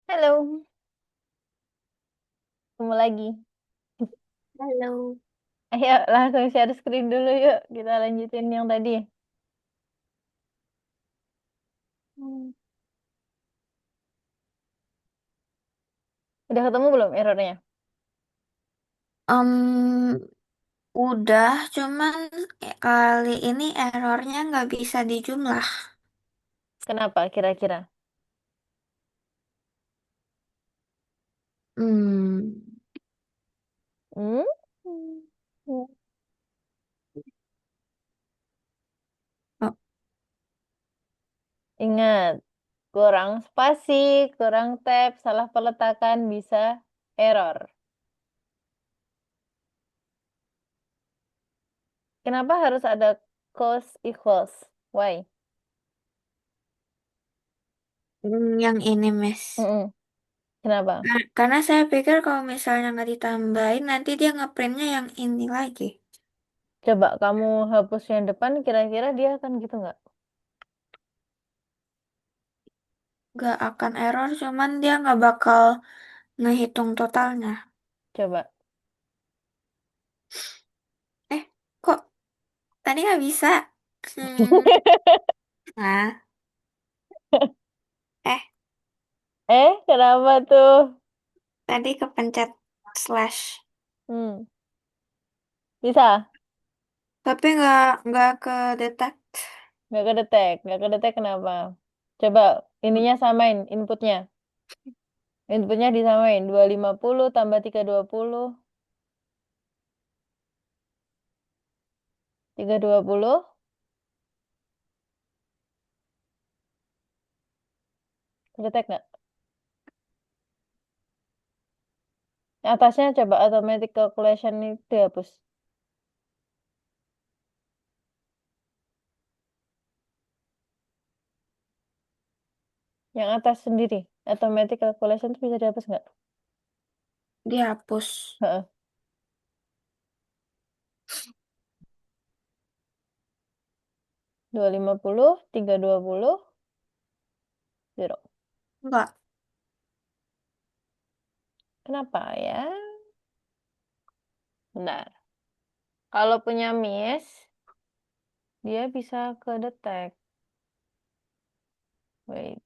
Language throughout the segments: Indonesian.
Halo, ketemu lagi. Halo. Ayo langsung share screen dulu yuk. Kita lanjutin yang tadi. Hmm. Udah ketemu belum errornya? Em, udah, cuman kali ini errornya nggak bisa dijumlah. Kenapa kira-kira? Hmm. Hmm? Oh, Ingat, kurang spasi, kurang tab, salah peletakan bisa error. Kenapa harus ada cos equals? Why? yang ini, Miss. Mm-mm. Kenapa? Karena saya pikir kalau misalnya nggak ditambahin, nanti dia ngeprintnya yang ini lagi. Coba kamu hapus yang depan, kira-kira dia akan gitu nggak? Nggak akan error, cuman dia nggak bakal ngehitung totalnya. Coba. Eh, kok tadi nggak bisa? Hmm. Nah, Kenapa tuh? tadi kepencet slash. Hmm. Bisa? Tapi nggak ke detect. Nggak kedetek kenapa? Coba ininya samain, inputnya. Inputnya disamain, 250 tambah 320, 320, kedetek nggak? Yang atasnya coba automatic calculation itu dihapus. Yang atas sendiri, automatic calculation itu bisa dihapus nggak? Dihapus. Heeh. 250, 320, 0. Enggak. Kenapa ya? Benar. Kalau punya miss, dia bisa kedetek. Wait.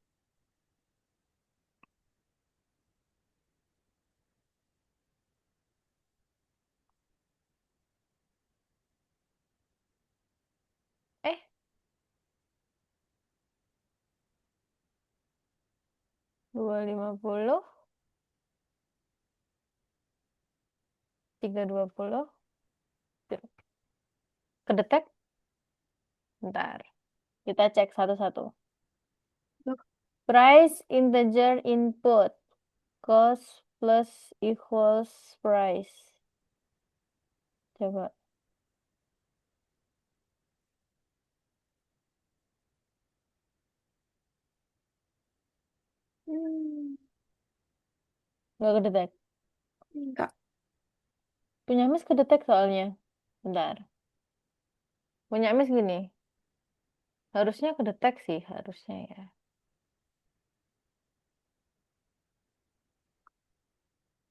Eh, 250, 320, 0. Kedetek? Bentar. Kita cek satu-satu. Price integer input. Cost plus equals price. Coba. Hmm, Nggak kedetek. enggak. Punya Miss kedetek soalnya. Bentar. Punya Miss gini. Harusnya kedetek sih. Harusnya ya.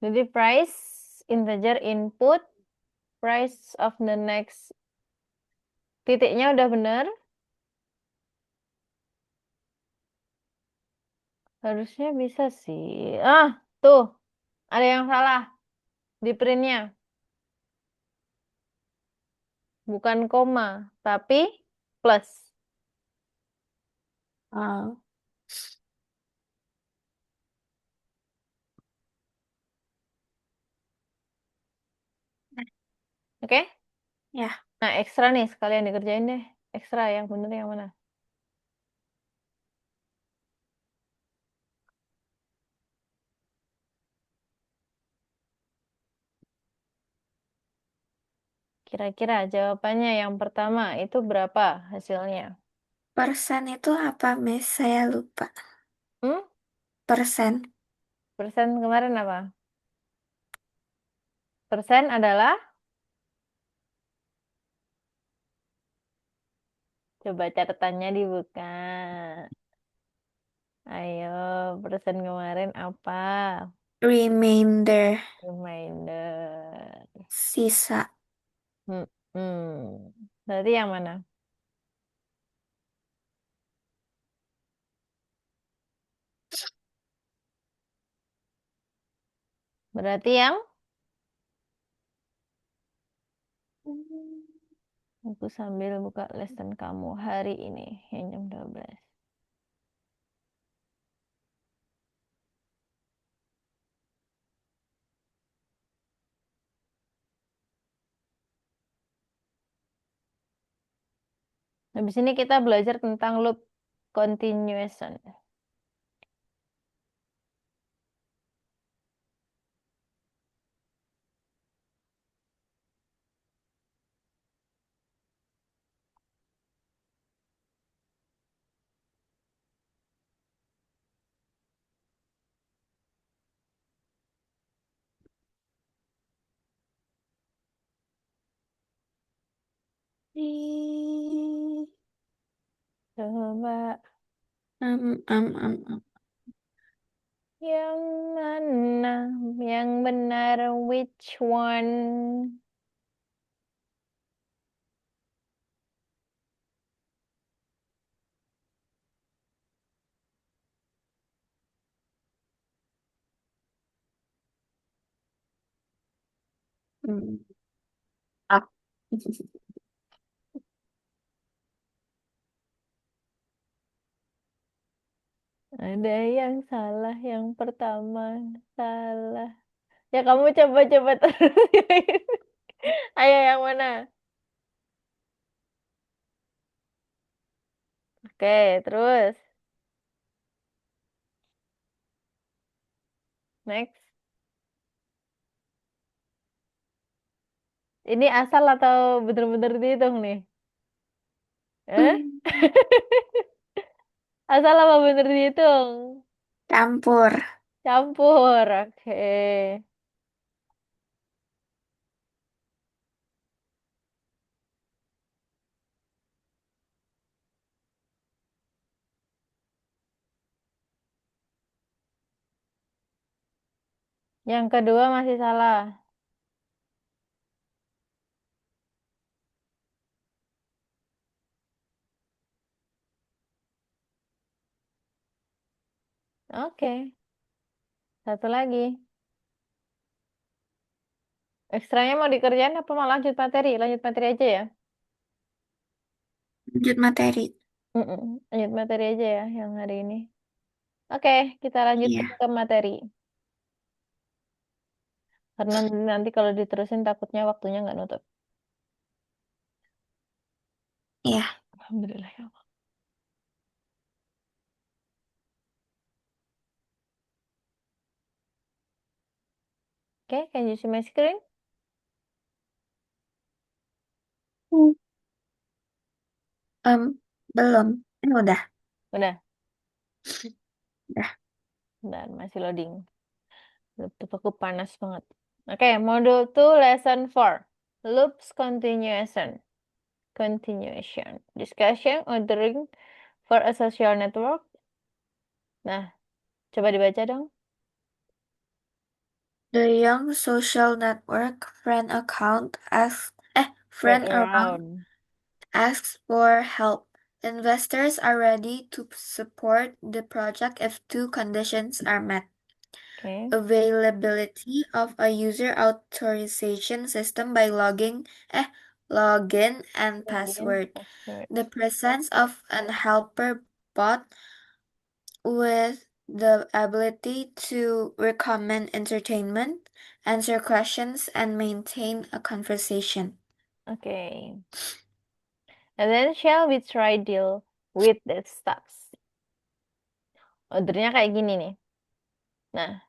Jadi price integer input. Price of the next. Titiknya udah bener. Harusnya bisa sih. Ah, tuh. Ada yang salah di printnya. Bukan koma, tapi plus. Oh, Oke? ya. Nah, ekstra nih. Sekalian dikerjain deh. Ekstra yang bener yang mana? Kira-kira jawabannya yang pertama itu berapa hasilnya? Persen itu apa, Miss? Saya lupa. Hmm? Persen. Persen kemarin apa? Persen adalah, coba catatannya dibuka. Ayo, persen kemarin apa? Remainder. Reminder. Sisa. Berarti yang mana? Berarti yang aku sambil buka lesson kamu hari ini yang jam 12. Habis ini kita belajar tentang loop continuation. Ih, Coba am, am, am, am. yang mana yang benar, which one? Hmm. Ah. Ada yang salah, yang pertama salah. Ya kamu coba-coba terus. Ayo yang mana? Oke, terus. Next. Ini asal atau bener-bener dihitung nih? Eh? Asal apa bener dihitung? Campur. Campur. Oke. Yang kedua masih salah. Oke. Satu lagi. Ekstranya mau dikerjain apa mau lanjut materi? Lanjut materi aja ya. Lanjut materi. Mm-mm. Lanjut materi aja ya yang hari ini. Oke, kita lanjutkan Iya. ke materi. Karena nanti kalau diterusin takutnya waktunya nggak nutup. Iya. Alhamdulillah ya Allah. Oke, can you see my screen? Hmm. Em, belum. Udah. Udah, Udah. dan masih loading. Laptop aku panas banget. Oke, module 2, lesson 4. Loops continuation. Continuation. Discussion ordering for a social network. Nah, coba dibaca dong. The young social network Friend friend around around. asks for help. Investors are ready to support the project if two conditions are met. Oke, Availability of a user authorization system by login and login, password. password. The presence of an helper bot with the ability to recommend entertainment, answer questions, and maintain a conversation. Oke. And then shall we try deal with the steps? Ordernya kayak gini nih. Nah,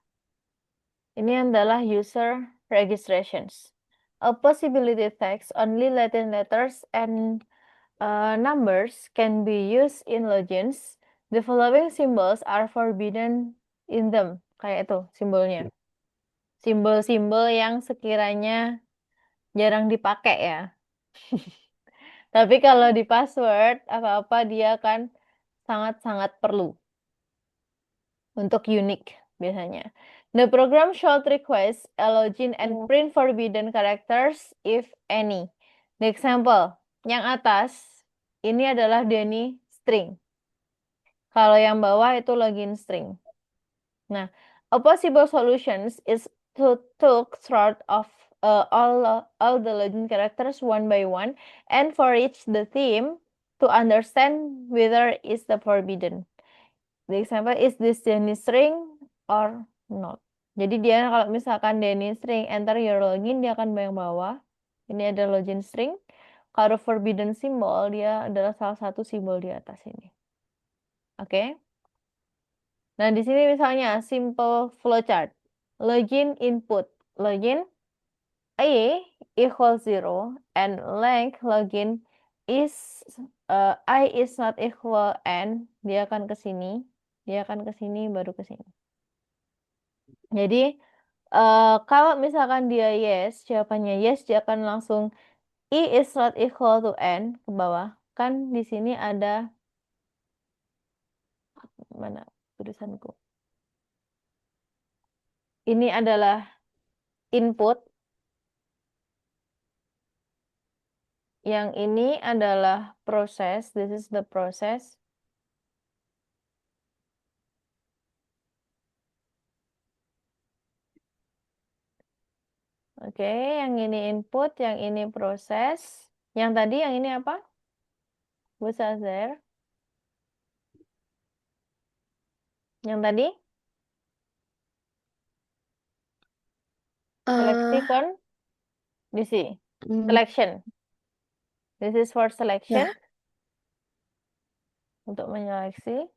ini adalah user registrations. A possibility text only Latin letters and numbers can be used in logins. The following symbols are forbidden in them. Kayak itu simbolnya. Simbol-simbol yang sekiranya jarang dipakai ya. Tapi kalau di password apa-apa dia kan sangat-sangat perlu. untuk unique biasanya. The program should request a login and print forbidden characters if any. The example, yang atas ini adalah Denny string. Kalau yang bawah itu login string. Nah, a possible solutions is to sort of all the login characters one by one and for each the theme to understand whether is the forbidden. The example is this Denny string or not. Jadi dia kalau misalkan Denny string enter your login dia akan yang bawah. Ini ada login string. Kalau forbidden symbol dia adalah salah satu simbol di atas ini. Oke. Nah, di sini misalnya simple flowchart. Login input. Login I equals 0 and length login is I is not equal n. Dia akan ke sini. Dia akan ke sini baru ke sini. Jadi kalau misalkan dia yes, jawabannya yes, dia akan langsung I is not equal to n ke bawah. Kan di sini ada mana tulisanku? Ini adalah input. Yang ini adalah proses. This is the process. Oke, yang ini input, yang ini proses. Yang tadi yang ini apa? Busazer. Yang tadi? Seleksi kondisi. Selection. This is for selection. Yeah. Untuk menyeleksi.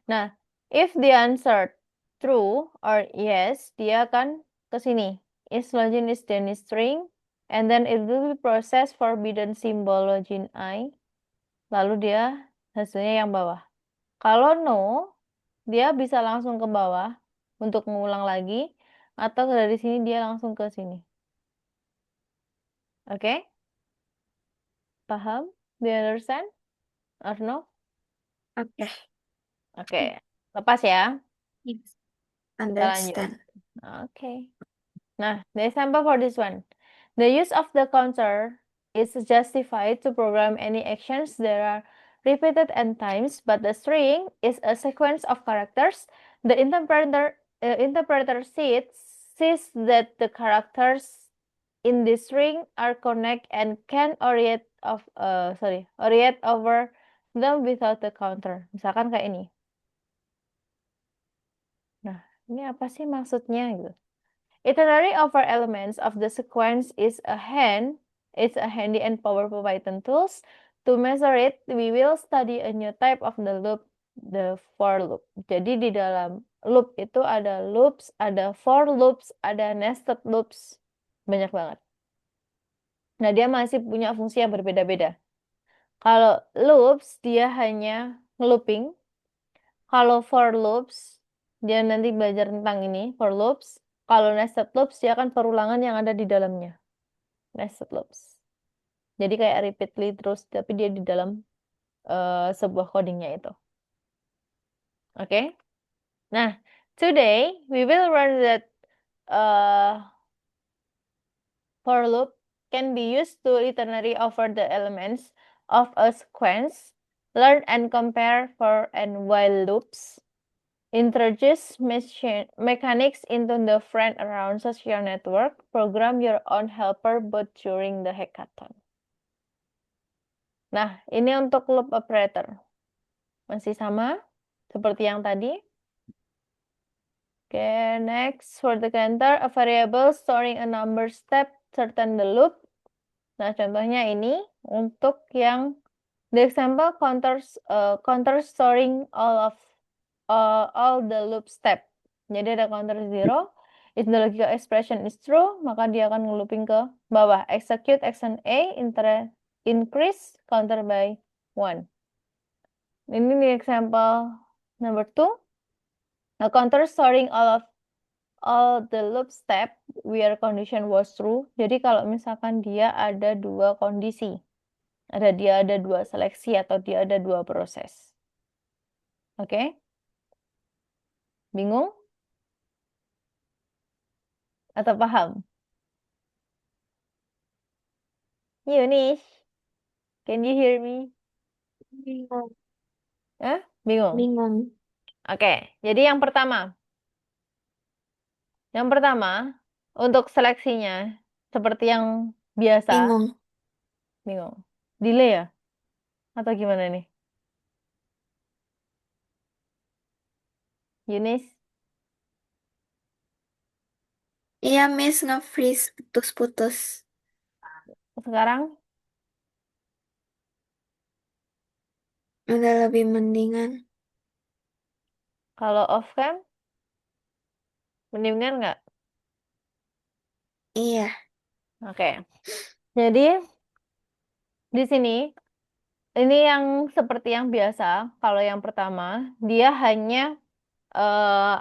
Nah, if the answer true or yes, dia akan ke sini. Is login is Denny string, and then it will be process forbidden symbol login I. Lalu dia hasilnya yang bawah. Kalau no, dia bisa langsung ke bawah untuk mengulang lagi, atau dari sini dia langsung ke sini. Oke? Paham? Do you understand? Or no? Oke. Oke. Lepas ya. Yes. Kita lanjut. Understand. Oke. Nah, the example for this one. The use of the counter is justified to program any actions that are repeated n times, but the string is a sequence of characters. The interpreter sees that the characters in this string are connect and can orient over them without the counter. Misalkan kayak ini. Nah, ini apa sih maksudnya gitu? Iterary over elements of the sequence is a handy and powerful Python tools. To measure it, we will study a new type of the loop, the for loop. Jadi di dalam loop itu ada loops, ada for loops, ada nested loops. Banyak banget. Nah, dia masih punya fungsi yang berbeda-beda. Kalau loops, dia hanya looping. Kalau for loops, dia nanti belajar tentang ini, for loops. Kalau nested loops, dia akan perulangan yang ada di dalamnya. Nested loops. Jadi kayak repeatedly terus, tapi dia di dalam sebuah codingnya itu. Oke? Nah, today we will learn that for loop can be used to iterate over the elements of a sequence, learn and compare for and while loops, introduce mechanics into the friend around social network, program your own helper bot during the hackathon. Nah, ini untuk loop operator. Masih sama seperti yang tadi. Okay, next for the counter, a variable storing a number step certain the loop. Nah, contohnya ini untuk yang the example counter storing all the loop step. Jadi ada counter 0. If the logical expression is true, maka dia akan nge-looping ke bawah. Execute action A, increase counter by 1. Ini di example number 2. A counter storing all the loop step where condition was true. Jadi kalau misalkan dia ada dua kondisi. Dia ada dua seleksi atau dia ada dua proses. Oke? Bingung? Atau paham? Yunis, can you hear me? Bingung. Bingung? Bingung. Oke, jadi yang pertama. Yang pertama, untuk seleksinya, seperti yang biasa, Bingung. bingung. Delay ya? Atau gimana nih? Yunis, Iya, Miss nge-freeze putus-putus. sekarang Udah lebih mendingan. kalau off cam, mendingan nggak? Iya. Oke, jadi di sini, ini yang seperti yang biasa. Kalau yang pertama, dia hanya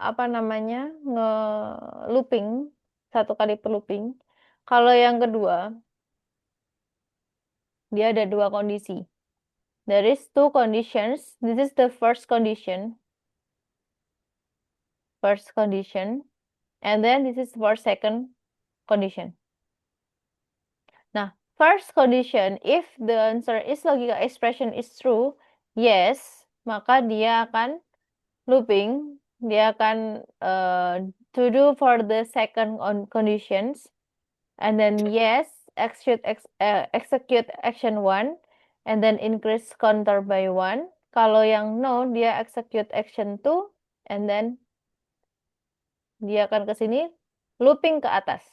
apa namanya nge-looping, satu kali per looping. Kalau yang kedua, dia ada dua kondisi. There is two conditions. This is the first condition, and then this is for second condition. Nah, first condition, if the answer is logical expression is true, yes, maka dia akan looping, dia akan to do for the second conditions, and then yes, execute action one, and then increase counter by one. Kalau yang no, dia execute action two, and then dia akan ke sini looping ke atas.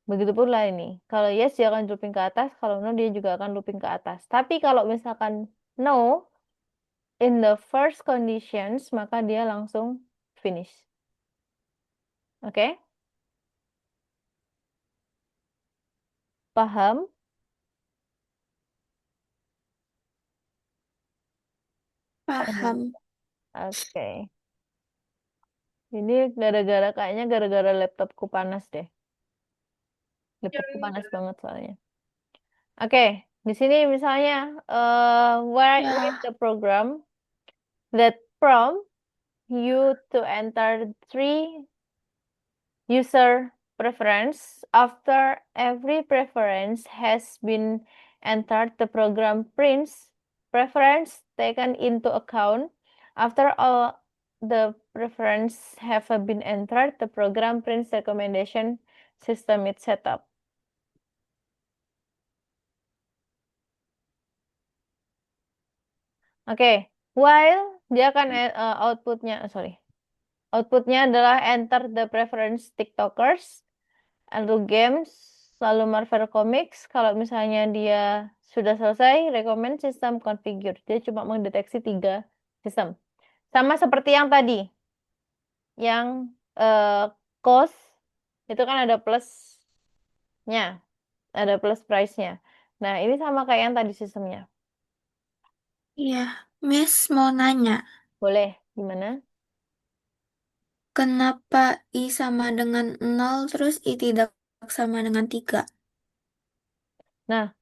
Begitu pula ini. Kalau yes dia akan looping ke atas, kalau no dia juga akan looping ke atas. Tapi kalau misalkan no in the first conditions, maka dia langsung finish. Oke? Paham? Paham. Oke. Ini kayaknya gara-gara laptopku panas deh. Laptopku panas banget soalnya. Oke, di sini misalnya where is Ya. the program that prompt you to enter three user preference. After every preference has been entered, the program prints preference taken into account. After all the preference have been entered, the program prints recommendation system is set up. Oke, while dia akan outputnya adalah enter the preference TikTokers, lalu games, lalu Marvel Comics. Kalau misalnya dia sudah selesai, recommend system configure. Dia cuma mendeteksi 3 sistem. Sama seperti yang tadi, yang cost itu kan ada plusnya, ada plus price-nya. Nah, ini sama kayak yang tadi sistemnya. Iya. Miss mau nanya, Boleh, gimana? kenapa I sama dengan 0 terus I tidak sama dengan 3? Nah,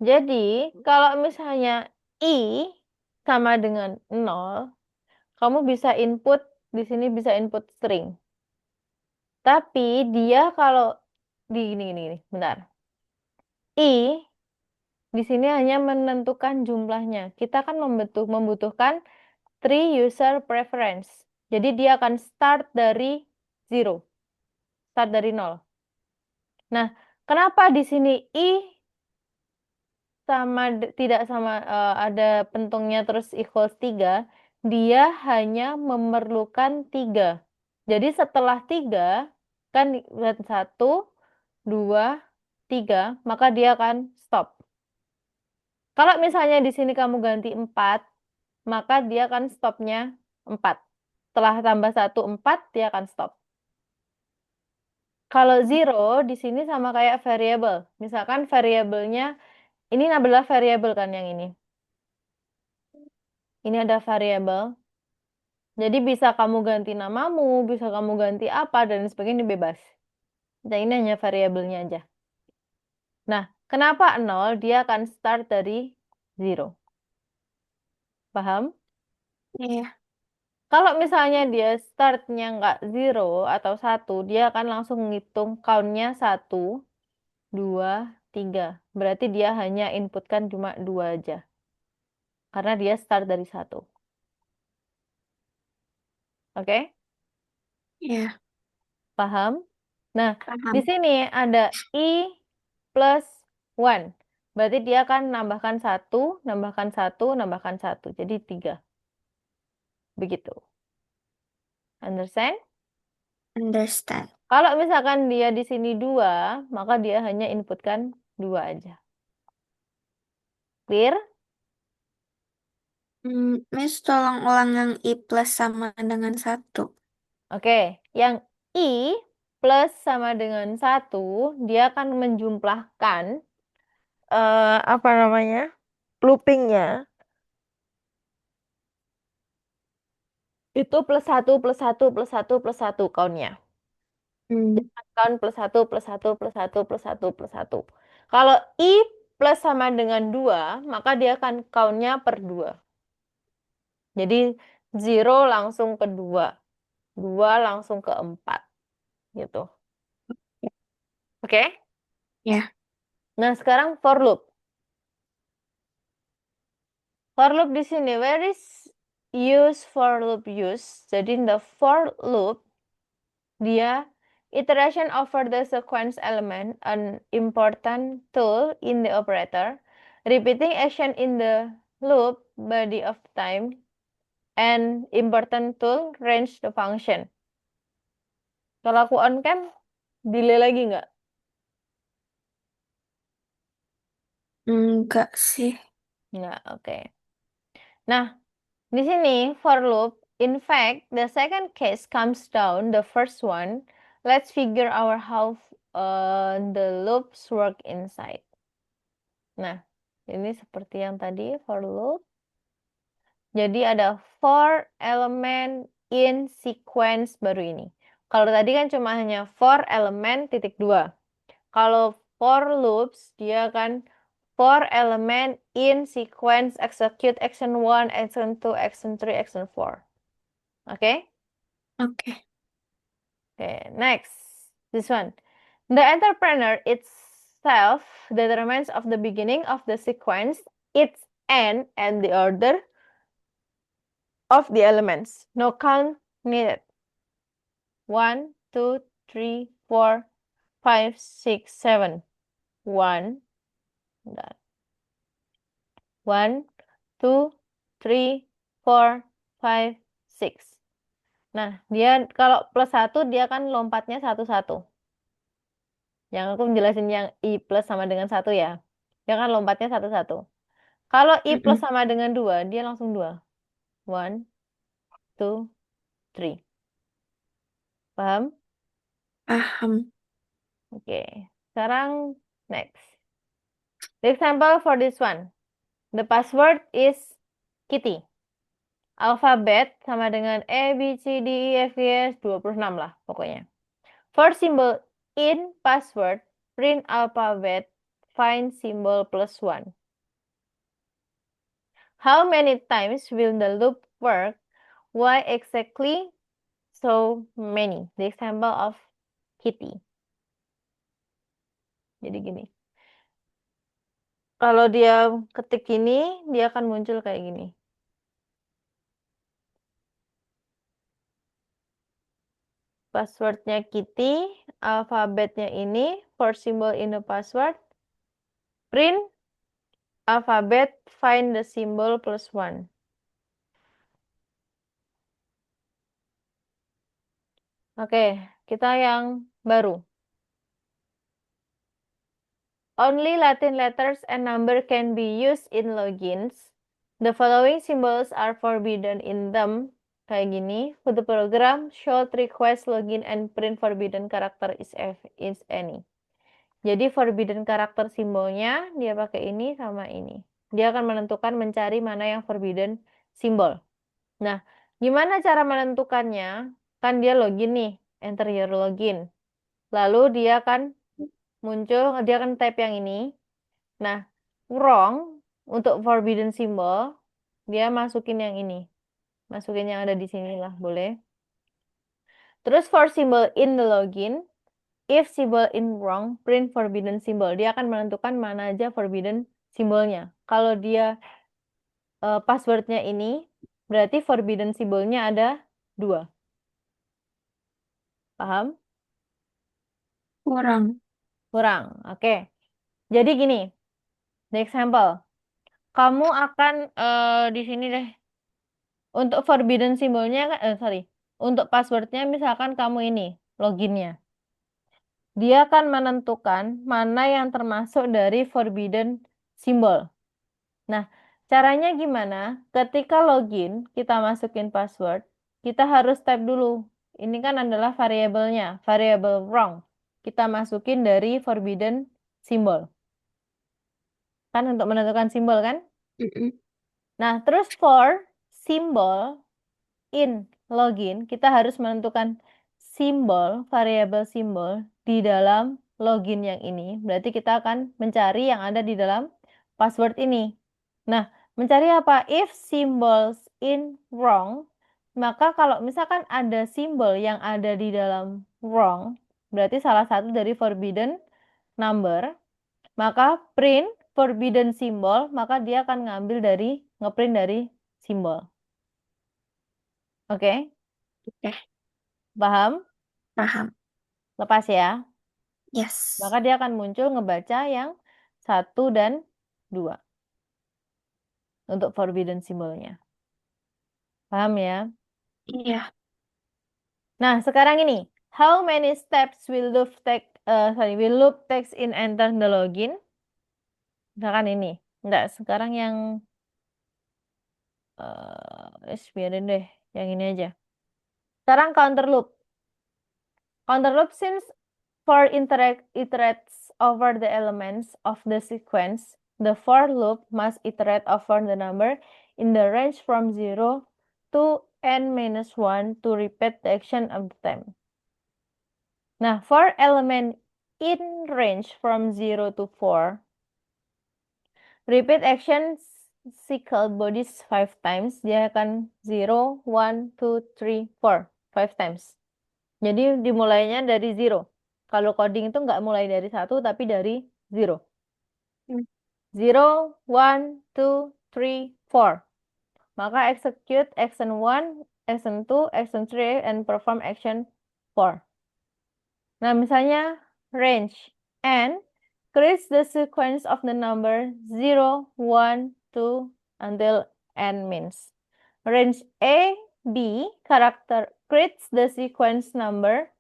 jadi kalau misalnya I sama dengan 0, kamu bisa input, di sini bisa input string. Tapi dia kalau di ini, bentar. I di sini hanya menentukan jumlahnya. Kita kan membutuhkan three user preference. Jadi dia akan start dari zero, start dari nol. Nah, kenapa di sini I sama tidak sama ada pentungnya terus equals 3? Dia hanya memerlukan 3. Jadi setelah 3 kan satu, 2, 3, maka dia akan stop. Kalau misalnya di sini kamu ganti 4, maka dia akan stopnya 4. Setelah tambah 1, 4, dia akan stop. Kalau zero, di sini sama kayak variable. Misalkan variabelnya, ini adalah variabel kan yang ini. Ini ada variabel. Jadi bisa kamu ganti namamu, bisa kamu ganti apa, dan sebagainya ini bebas. Nah, ini hanya variabelnya aja. Nah, kenapa 0? Dia akan start dari 0. Paham? Iya. Kalau misalnya dia startnya nggak zero atau satu, dia akan langsung ngitung countnya satu, dua, tiga. Berarti dia hanya inputkan cuma dua aja. Karena dia start dari satu. Oke? Ya, Paham? Nah, di paham. sini ada I plus one. Berarti dia akan nambahkan satu, nambahkan satu, nambahkan satu. Jadi tiga. Begitu. Understand? Understand. Kalau misalkan dia di sini dua, maka dia hanya inputkan dua aja. Clear? Miss tolong ulang yang I plus sama dengan satu. Oke. Yang I plus sama dengan satu, dia akan menjumlahkan apa namanya? Loopingnya. Itu plus satu, plus satu, plus satu, plus satu countnya. Hmm, Count plus satu, plus satu, plus satu, plus satu, plus satu. Kalau I plus sama dengan dua, maka dia akan countnya per dua. Jadi zero langsung ke dua, dua langsung ke empat, gitu. Oke? ya. Nah sekarang for loop. For loop di sini, where is use for loop use? Jadi the for loop dia iteration over the sequence element, an important tool in the operator, repeating action in the loop body of time, and important tool range the function. Kalau aku on cam, delay lagi nggak? Enggak sih. Nggak, oke. Nah, di sini for loop, in fact, the second case comes down the first one. Let's figure out how the loops work inside. Nah, ini seperti yang tadi for loop. Jadi ada for element in sequence baru ini. Kalau tadi kan cuma hanya for element titik dua. Kalau for loops dia kan for element in sequence execute action 1, action 2, action 3, action 4. Oke? Oke. Okay, next. This one. The entrepreneur itself determines of the beginning of the sequence, its end, and the order of the elements. No count needed. 1, 2, 3, 4, 5, 6, 7. 1, 1, 2, 3, 4, 5, 6. Nah, dia kalau plus 1 dia kan lompatnya satu-satu. Yang aku menjelasin yang I plus sama dengan satu ya. Dia kan lompatnya satu-satu. Kalau I plus Mm-mm. sama dengan dua, dia langsung dua. One, two, three. Paham? Paham. Oke. Sekarang next. The example for this one. The password is Kitty. Alfabet sama dengan A, B, C, D, E, F, G, H, 26 lah pokoknya. First symbol in password, print alphabet, find symbol plus one. How many times will the loop work? Why exactly so many? The example of Kitty. Jadi gini. Kalau dia ketik gini, dia akan muncul kayak gini. Passwordnya Kitty, alfabetnya ini, first symbol in the password, print alphabet, find the symbol plus one. Oke, kita yang baru. Only Latin letters and number can be used in logins. The following symbols are forbidden in them. Kayak gini. For the program, should request login and print forbidden character is any. Jadi forbidden character simbolnya dia pakai ini sama ini. Dia akan menentukan mencari mana yang forbidden symbol. Nah, gimana cara menentukannya? Kan dia login nih, enter your login. Lalu dia akan muncul, dia akan type yang ini. Nah, wrong untuk forbidden symbol, dia masukin yang ini. Masukin yang ada di sini lah, boleh. Terus for symbol in the login, if symbol in wrong, print forbidden symbol. Dia akan menentukan mana aja forbidden simbolnya. Kalau dia passwordnya ini, berarti forbidden symbolnya ada 2. Paham? Kurang. Kurang. Oke. Jadi gini, the example. Kamu akan di sini deh. Untuk forbidden symbolnya, sorry. Untuk passwordnya misalkan kamu ini, loginnya. Dia akan menentukan mana yang termasuk dari forbidden symbol. Nah, caranya gimana? Ketika login, kita masukin password, kita harus type dulu. Ini kan adalah variabelnya, variable wrong. Kita masukin dari forbidden symbol. Kan untuk menentukan simbol kan? Mm-mm. Nah, terus for symbol in login, kita harus menentukan simbol, variabel simbol di dalam login yang ini. Berarti kita akan mencari yang ada di dalam password ini. Nah, mencari apa? If symbols in wrong, maka kalau misalkan ada simbol yang ada di dalam wrong, berarti salah satu dari forbidden number, maka print forbidden symbol, maka dia akan ngambil dari, ngeprint dari simbol. Oke, Oke, paham? paham. Lepas ya. Yes. Maka dia akan muncul ngebaca yang 1 dan 2 untuk forbidden symbolnya. Paham ya? Iya. Nah, sekarang ini. How many steps will loop text in enter the login? Misalkan ini. Enggak, sekarang yang biarin deh. Yang ini aja. Sekarang counter loop. Counter loop since for iterates over the elements of the sequence, the for loop must iterate over the number in the range from 0 to n minus 1 to repeat the action of the time. Nah, for element in range from 0 to 4, repeat action cycle bodies 5 times. Dia akan 0, 1, 2, 3, 4. 5 times. Jadi dimulainya dari 0. Kalau coding itu nggak mulai dari 1, tapi dari 0. Hmm. 0, 1, 2, 3, 4. Maka execute action 1, action 2, action 3, and perform action 4. Nah, misalnya range n creates the sequence of the number 0, 1, 2, until n means. Range A, B character creates the sequence number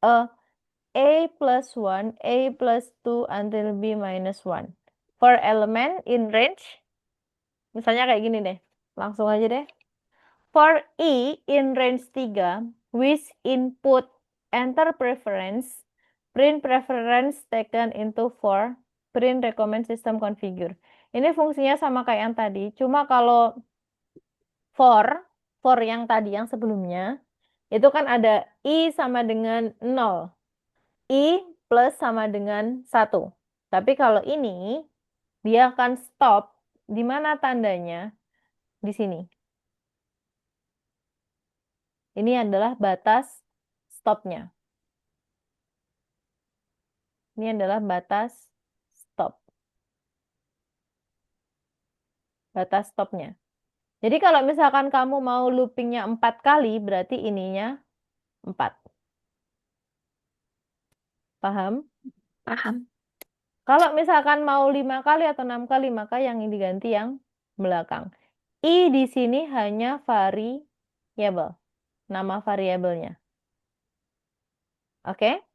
A plus 1, A plus 2, until B minus 1. For element in range, misalnya kayak gini deh. Langsung aja deh. For E in range 3, with input enter preference, print preference taken into for, print recommend system configure. Ini fungsinya sama kayak yang tadi, cuma kalau for, for yang tadi yang sebelumnya, itu kan ada I sama dengan 0. I plus sama dengan 1. Tapi kalau ini, dia akan stop. Di mana tandanya? Di sini. Ini adalah batas stopnya. Ini adalah batas stop. Batas stopnya. Jadi kalau misalkan kamu mau loopingnya 4 kali, berarti ininya 4. Paham? Paham. Kalau misalkan mau 5 kali atau 6 kali, maka yang diganti yang belakang. I di sini hanya variabel. Nama variabelnya. Oke?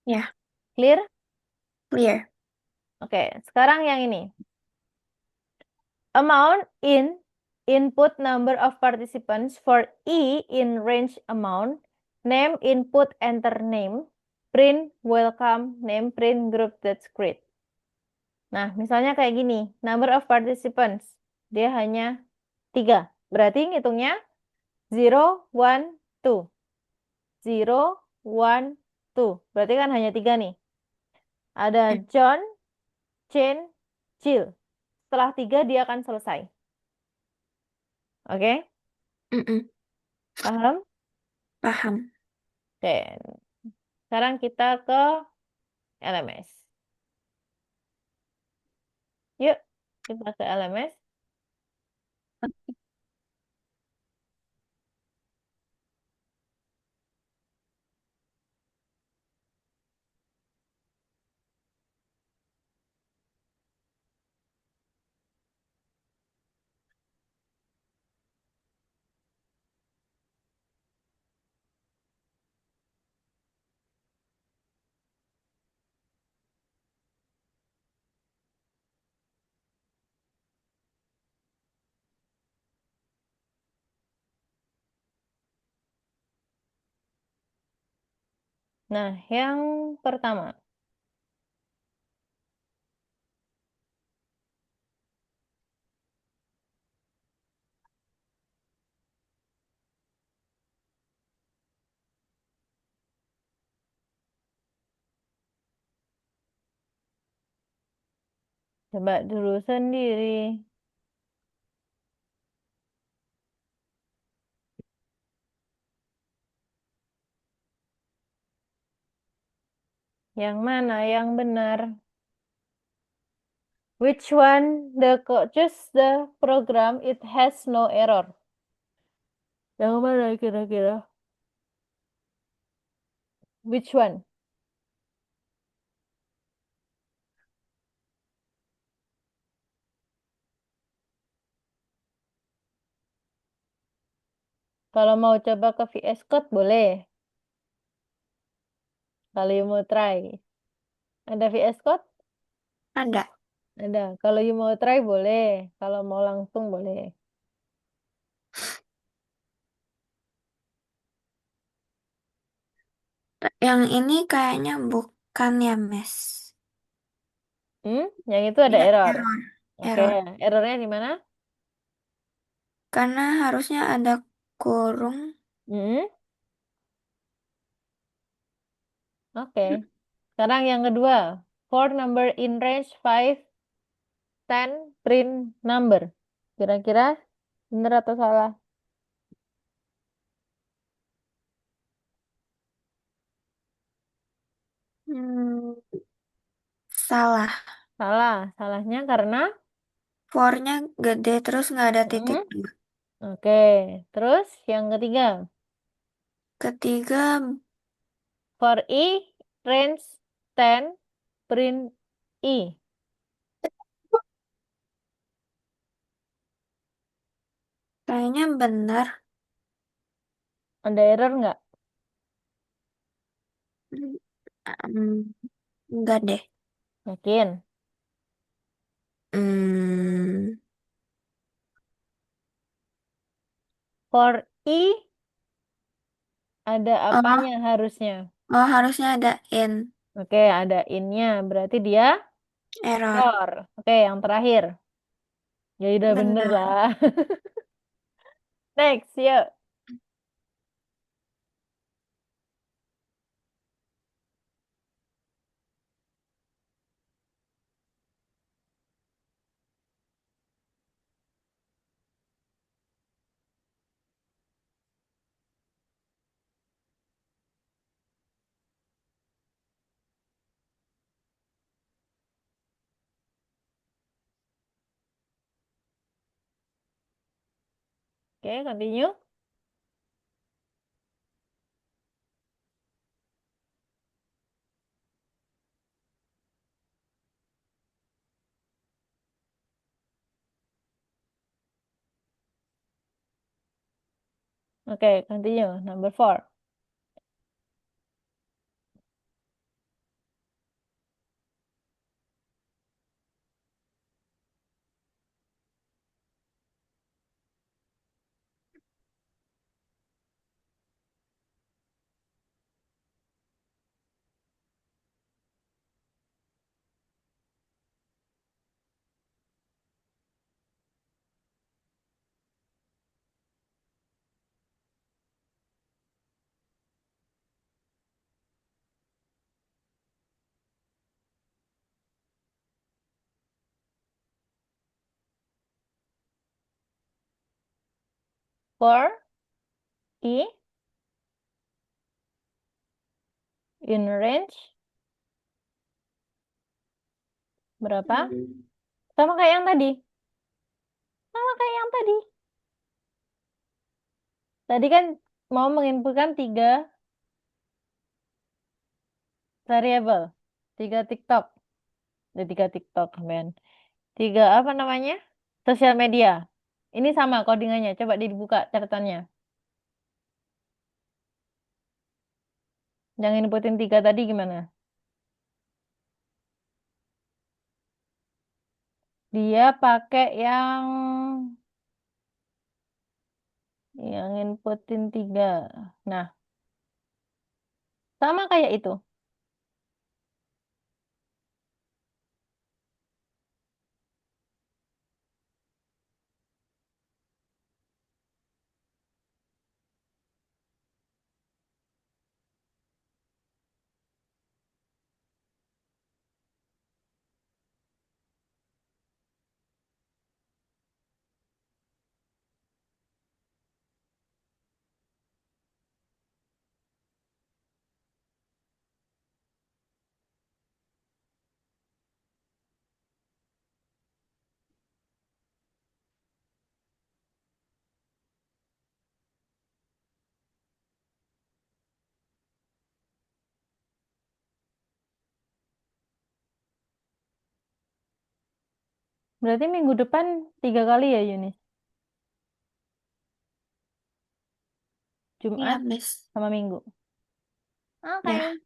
Ya, Clear? clear. Oke, sekarang yang ini. Amount in input number of participants for E in range amount. Name input enter name. Print welcome name print group that's great. Nah, misalnya kayak gini. Number of participants. Dia hanya 3. Berarti ngitungnya 0, 1, 2. 0, 1, 2. Berarti kan hanya 3 nih. Ada John, Jane, Jill. Setelah 3 dia akan selesai. Oke? Mm-mm. Paham? Paham. Oke, sekarang kita ke LMS. Yuk, kita ke LMS. Nah, yang pertama. Coba dulu sendiri. Yang mana yang benar? Which one choose the program it has no error? Yang mana kira-kira? Which one? Kalau mau coba ke VS Code boleh. Kalau you mau try. Ada VS Code? Ada. Ada. Kalau you mau try boleh. Kalau mau langsung boleh. Yang ini kayaknya bukan ya, Miss. Yang itu ada Iya, error. error. Oke, Error. errornya di mana? Karena harusnya ada kurung. Hmm, oke. Sekarang yang kedua. For number in range 5, 10, print number. Kira-kira benar atau salah? Hmm, salah. Salah. Salahnya karena For-nya gede terus nggak ada titik hmm, dua. oke. Terus yang ketiga. Ketiga, For I, range 10, print I. kayaknya benar. Ada error nggak? Hmm, enggak deh. Yakin? Hmm, For I, ada oh, apanya harusnya? oh harusnya ada in Oke, ada in-nya. Berarti dia error. error. Oke, yang terakhir. Ya udah bener Benar. lah. Next, yuk. Oke, continue. Oke, continue. Number 4. Four. I in range berapa? Hmm. Sama kayak yang tadi. Sama kayak yang tadi. Tadi kan mau menginputkan 3 variabel. 3 TikTok. 3 TikTok, men. 3 apa namanya? Sosial media. Ini sama codingannya. Coba dibuka catatannya. Yang inputin 3 tadi gimana? Dia pakai yang inputin 3. Nah, sama kayak itu. Berarti minggu depan 3 kali ya, Yunis? Iya, Jumat Miss. sama Minggu. Ya. Oke.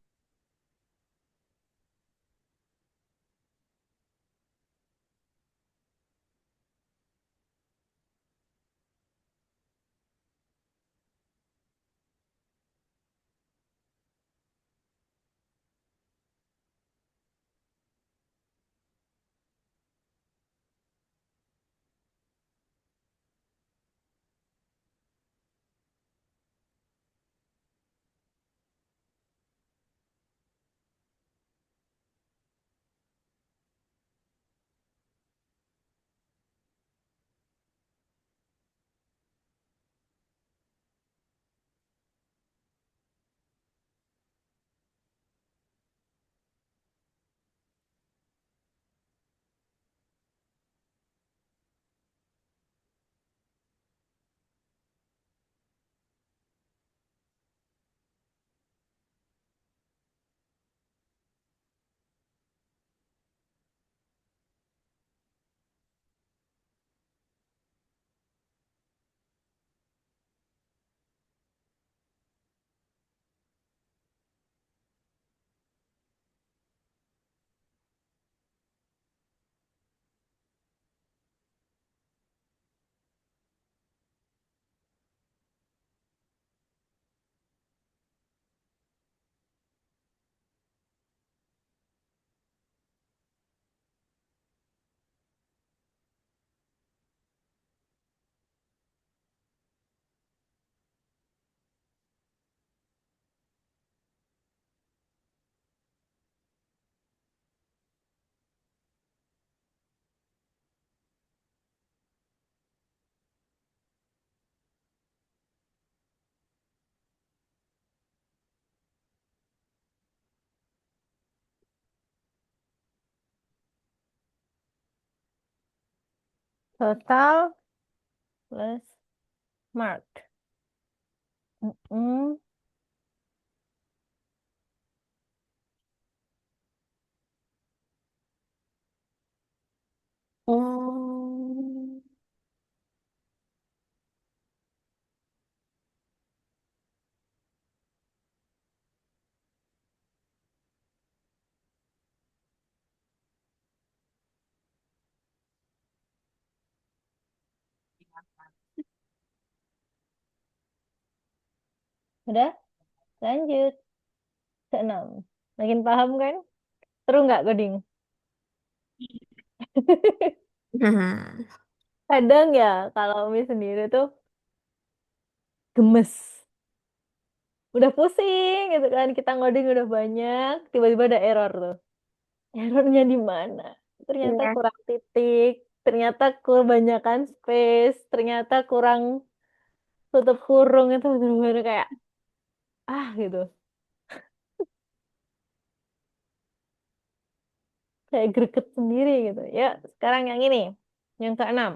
Total plus mark. Mm-mm. Oh. Udah, lanjut. Keenam. Makin paham kan? Seru nggak coding? Hmm. Kadang ya, kalau Mi sendiri tuh gemes. Udah pusing gitu kan. Kita ngoding udah banyak. Tiba-tiba ada error tuh. Errornya di mana? Ternyata Iya. kurang titik. Ternyata kebanyakan space. Ternyata kurang tutup kurung itu bener-bener kayak gitu. Kayak greget sendiri gitu. Ya, sekarang yang ini. Yang keenam.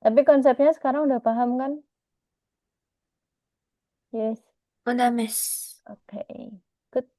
Tapi konsepnya sekarang udah paham kan? Yes. Udah, Miss. Oke. Good.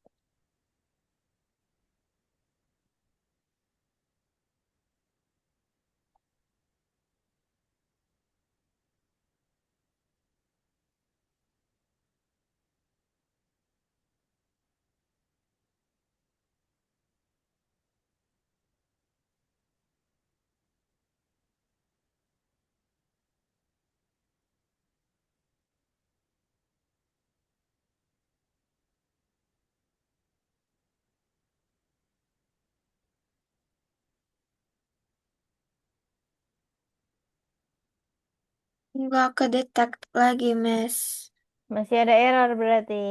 Nggak kedetek lagi, Miss. Masih ada error berarti.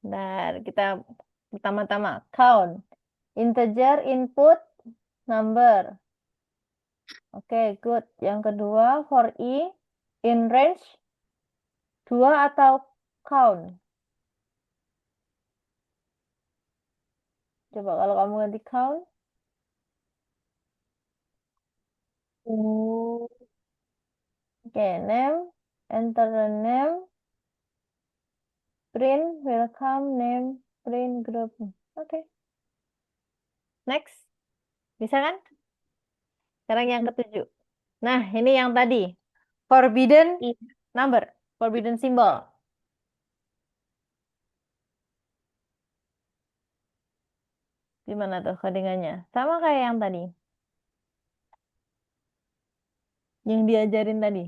Bentar, kita pertama-tama count. Integer input number. Oke, good. Yang kedua, for i in range 2 atau count. Coba kalau kamu ganti count. Oh. Oke, name, enter the name, print, welcome, name, print, group. Oke, next. Bisa kan? Sekarang yang ketujuh. Nah, ini yang tadi. Forbidden Iya. number. Forbidden symbol. Gimana tuh codingannya? Sama kayak yang tadi. Yang diajarin tadi.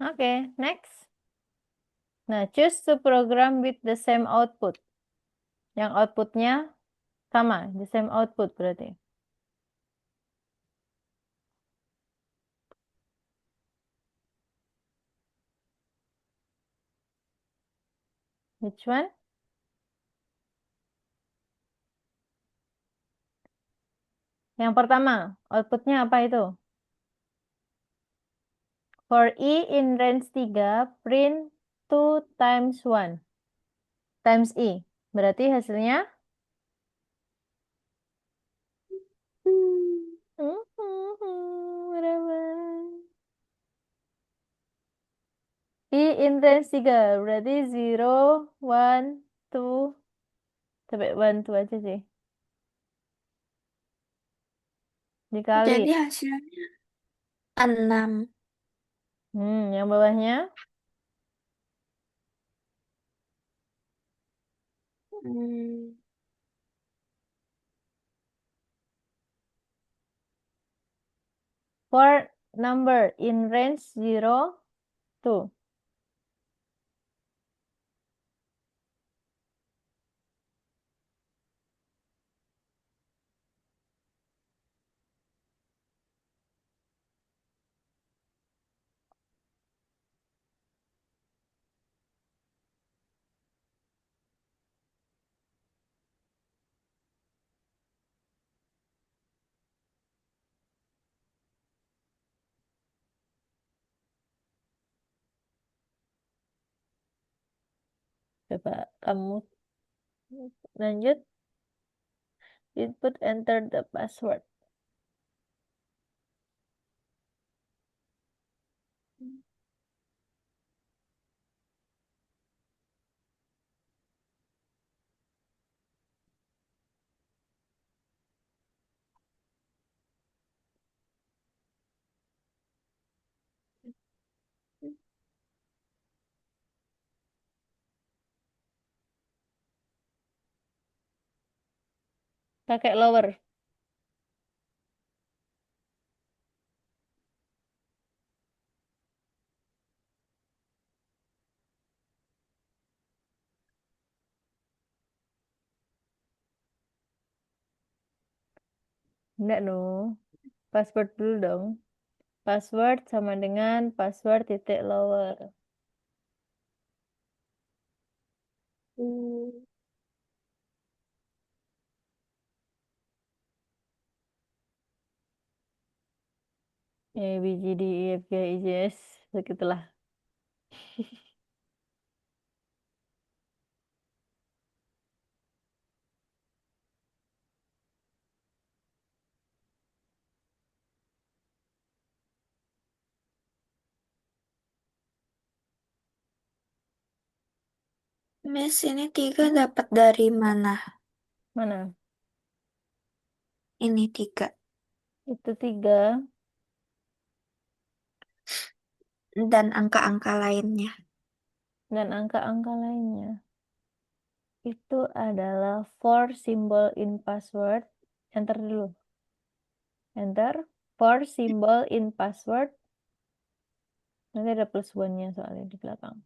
Oke, next. Nah, choose to program with the same output. Yang outputnya sama, the same output berarti. Which one? Yang pertama, outputnya apa itu? For E in range 3, print 2 times 1 times E. Berarti hasilnya? Berapa? E in range 3, berarti 0, 1, 2, sampai 1, 2 aja sih. Dikali. Jadi hasilnya 6. Yang bawahnya? Hmm, For number in range 0, 2. Coba kamu lanjut. Input enter the password. Pakai lower. Enggak no. Password dulu dong. Password sama dengan password titik lower. hmm. A, B, C, D, E, F, G, I, J, S. Begitulah. Miss, ini 3 dapat dari mana? Mana? Ini 3. Itu 3. Dan angka-angka lainnya. Dan angka-angka lainnya. Itu adalah for symbol in password. Enter dulu. Enter. For symbol in password. Nanti ada plus one-nya soalnya di belakang.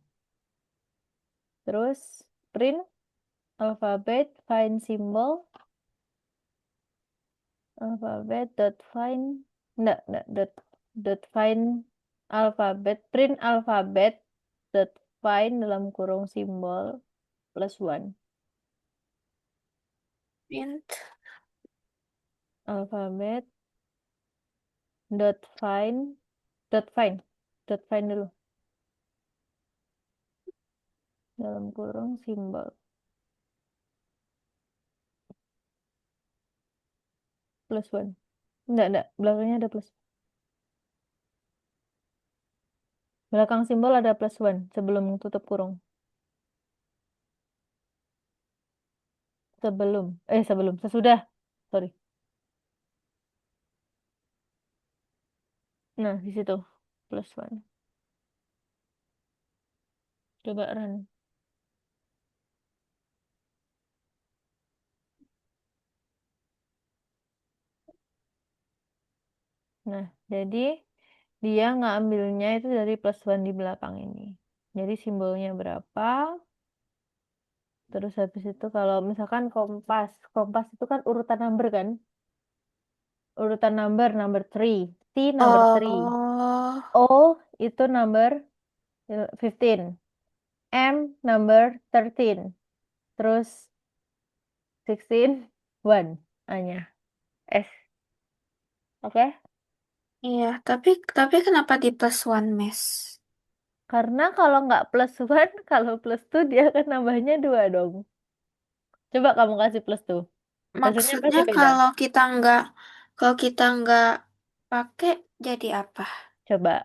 Terus print alphabet find symbol alphabet dot find enggak dot find alphabet print alphabet dot find dalam kurung simbol plus one Print. alphabet dot find dot find dot find dulu dalam kurung simbol plus one enggak belakangnya ada plus belakang simbol ada plus one sebelum tutup kurung sebelum sesudah sorry nah di situ plus one coba run. Nah, jadi Dia ngambilnya itu dari plus one di belakang ini. Jadi simbolnya berapa? Terus habis itu kalau misalkan kompas, kompas itu kan urutan number kan? Urutan number, number three. T number three. Oh, O itu number 15. M number 13. Terus 16, 1. A-nya. S. Oke? iya. Tapi kenapa di plus one, Miss? Karena kalau nggak plus one, kalau plus two dia akan nambahnya 2 dong. Coba kamu kasih plus tuh. Hasilnya Maksudnya pasti beda. kalau kita nggak pakai jadi apa? Coba,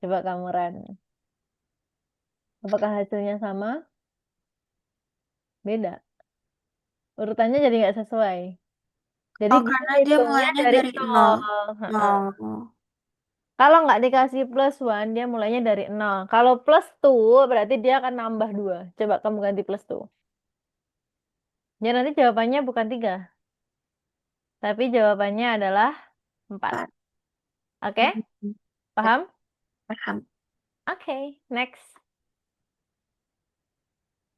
coba kamu run. Apakah hasilnya sama? Beda. Urutannya jadi nggak sesuai. Jadi Oh, dia karena dia ngitungnya mulainya dari dari nol. nol. Heeh. Oh, Kalau nggak dikasih plus one, dia mulainya dari nol. Kalau plus two, berarti dia akan nambah 2. Coba kamu ganti plus two. Ya nanti jawabannya bukan 3, tapi jawabannya adalah 4. Pak. Oke? Hmm, Paham? paham. Oke, next.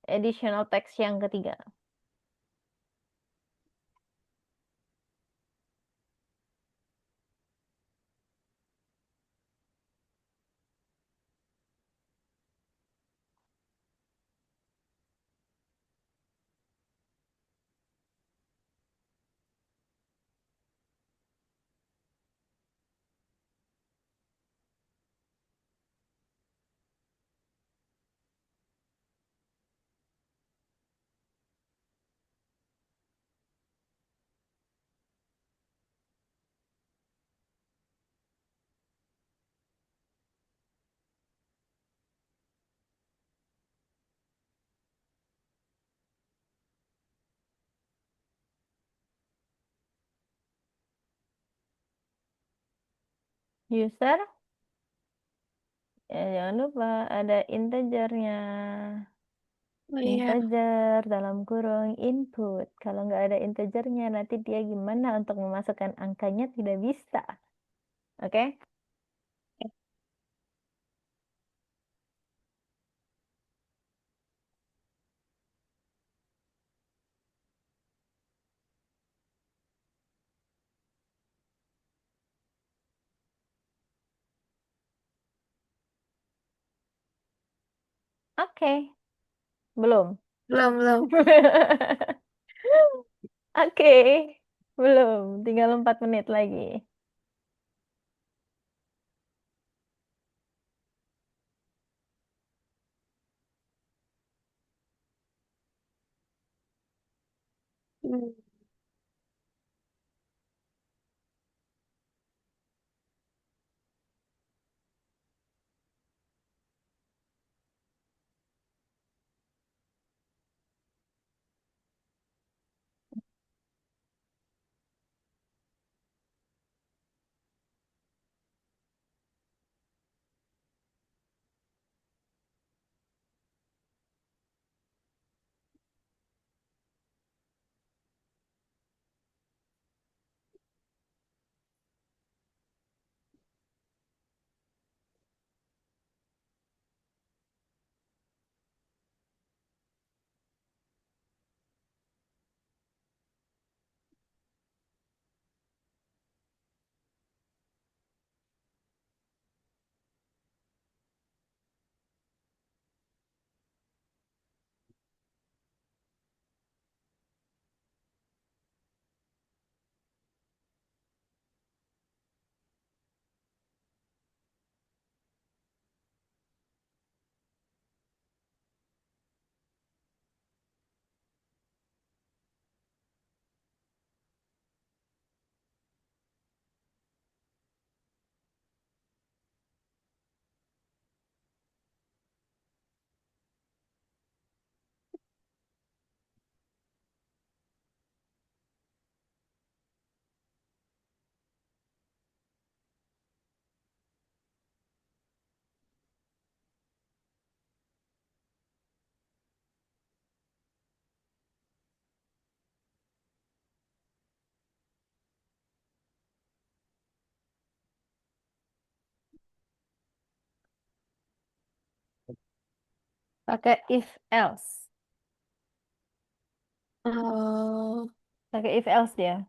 Additional text yang ketiga. User, ya jangan lupa ada integernya. Oh iya. Integer dalam kurung input. Kalau nggak ada integernya, nanti dia gimana untuk memasukkan angkanya tidak bisa. Oke? Oke. Belum. Belum, belum. Oke. Belum. Tinggal 4 menit lagi. Hmm. Pakai if else. Oh, Pakai if else dia.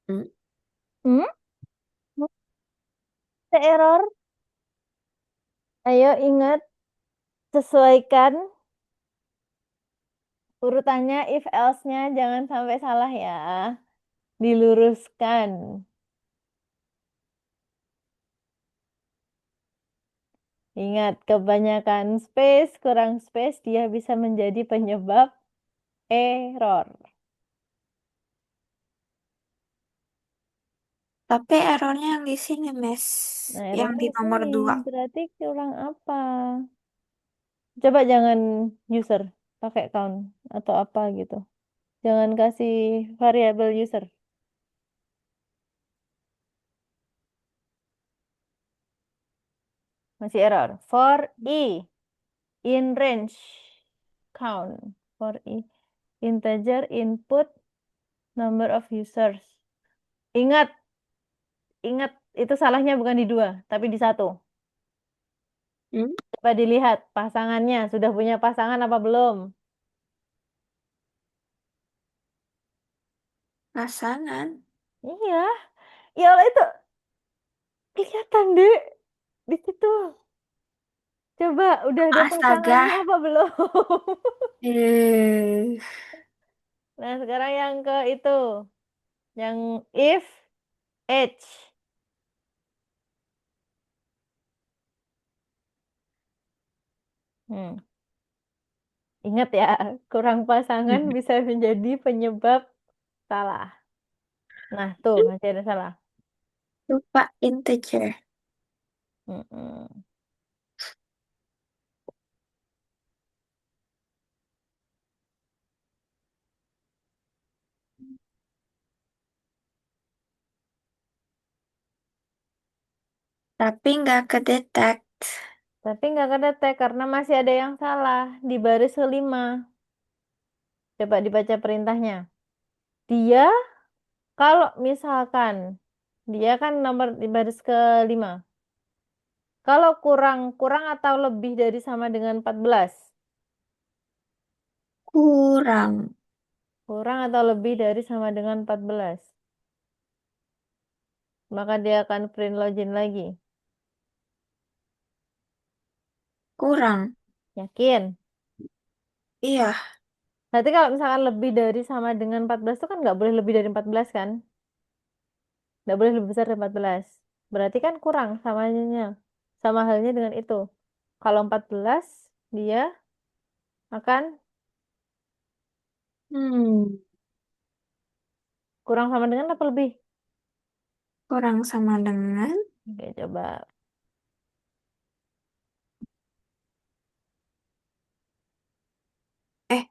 hmm, Hmm? Ada error. Ayo ingat, sesuaikan urutannya if else-nya jangan sampai salah ya. Diluruskan. Ingat, kebanyakan space, kurang space, dia bisa menjadi penyebab error. tapi errornya yang di sini, Miss. Nah, Yang errornya di di nomor sini. 2. Berarti kurang apa? Coba jangan user, pakai count atau apa gitu. Jangan kasih variabel user. Masih error. For i in range count. For i integer input number of users. Ingat, ingat itu salahnya bukan di dua, tapi di satu. Hmm? Coba dilihat pasangannya. Sudah punya pasangan apa belum? Pasangan. Iya. Ya Allah itu kelihatan deh di situ. Coba udah ada Astaga. pasangannya apa belum? Eh, Nah, sekarang yang ke itu. Yang if age. Hmm. Ingat ya, kurang pasangan bisa menjadi penyebab salah. Nah, tuh masih ada salah. lupa integer. Mm-mm. Tapi nggak kedetek. Tapi nggak kedetek karena masih ada yang salah di baris kelima. Coba dibaca perintahnya. Dia kalau misalkan dia kan nomor di baris kelima. Kalau kurang kurang atau lebih dari sama dengan 14. Kurang. Kurang atau lebih dari sama dengan 14. Maka dia akan print login lagi. Kurang. Yakin? Iya. Berarti kalau misalkan lebih dari sama dengan 14 itu kan nggak boleh lebih dari 14 kan? Nggak boleh lebih besar dari 14. Berarti kan kurang samanya. Sama halnya dengan itu. Kalau 14 dia akan Hmm. kurang sama dengan apa lebih? Kurang sama dengan. Oke, coba. Eh.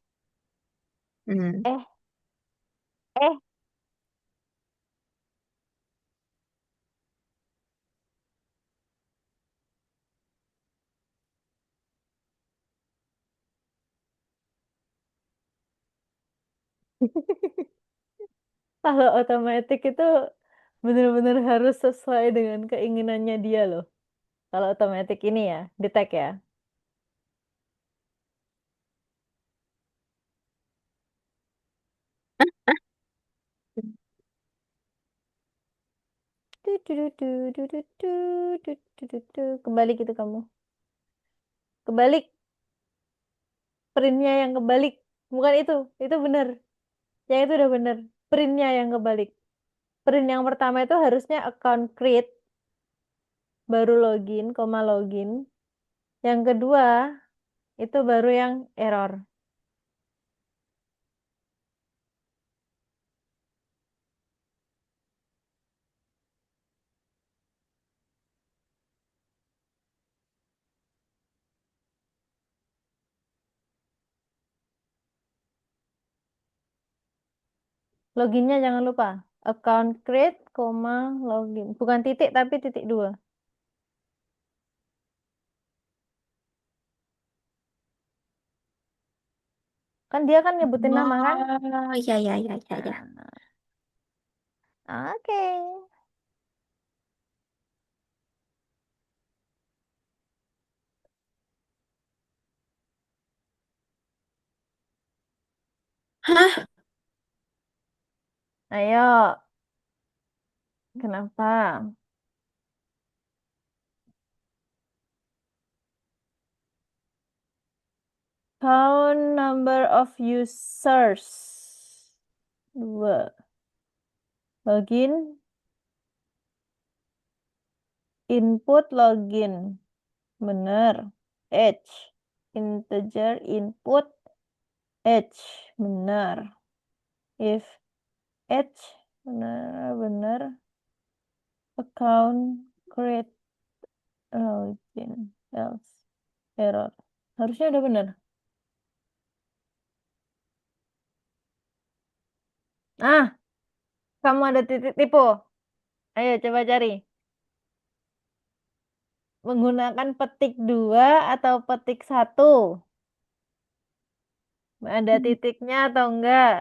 Hmm. Eh, eh. Kalau otomatis itu benar-benar harus sesuai dengan keinginannya dia loh. Kalau otomatis ini ya, detect ya. Kebalik itu kamu. Kebalik. Printnya yang kebalik. Bukan itu. Itu benar. Yang itu udah benar. Printnya yang kebalik. Print yang pertama itu harusnya account create. Baru login, koma login. Yang kedua itu baru yang error. Loginnya jangan lupa. Account create, koma login. Bukan titik tapi titik dua. Kan dia kan nyebutin nama kan? Oh, ya, ya, ya, ya, ya. Nah, oke. Hah? Ayo, kenapa? Count number of users. 2. Login, input, login. Bener. H. Integer, input. H. Bener. If H. Bener. Account, create, login. Else. Error. Harusnya udah bener. Ah, kamu ada titik tipu. Ayo coba cari. Menggunakan petik 2 atau petik 1? Ada titiknya atau enggak?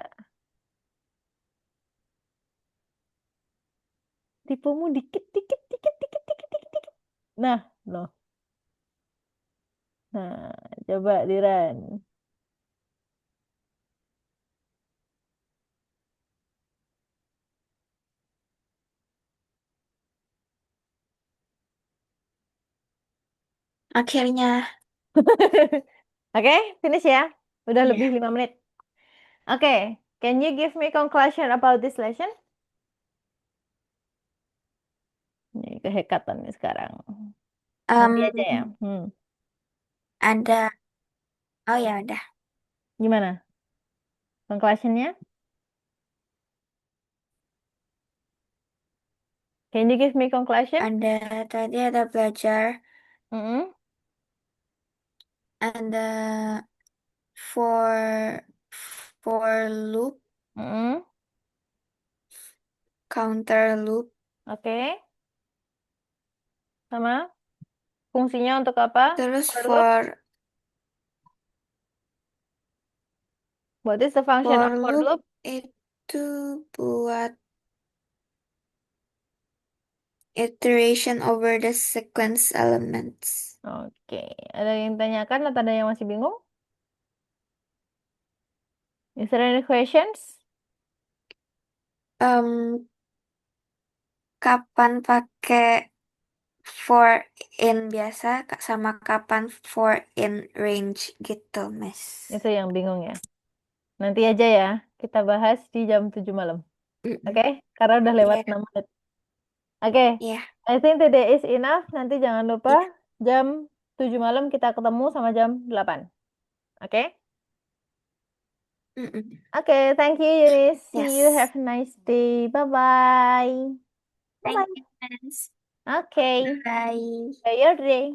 Tipumu dikit, dikit, dikit, dikit, dikit, dikit, dikit. Nah, loh. Nah, coba Diran. Akhirnya. Oke, finish ya. Udah lebih Ya. 5 menit. Oke, can you give me conclusion about this lesson? Ini kehekatan nih sekarang. Nanti aja ya. Em, ada. Oh ya udah. Gimana? Conclusionnya? Can you give me conclusion? Tadi ada belajar. Mm-mm. Ada for loop, Mm-mm. counter loop, Oke, sama fungsinya untuk apa? terus For loop? What is the function for of for loop loop? itu buat iteration over the sequence elements. Oke, ada yang tanyakan atau ada yang masih bingung? Is there any questions? Em, Kapan pakai for in biasa sama kapan for in range gitu, Miss. Itu yang bingung ya. Nanti aja ya, kita bahas di jam 7 malam. Oke, Mm-mm. karena udah lewat Iya, 6 menit. Oke, iya, I think today is enough. Nanti jangan lupa iya. jam 7 malam kita ketemu sama jam 8. Oke? Mm-mm. Oke, thank you Yunis. See you. Yes. Have a nice day. Bye-bye. Thank Bye-bye. you, Miss. Oke, Bye. enjoy your day.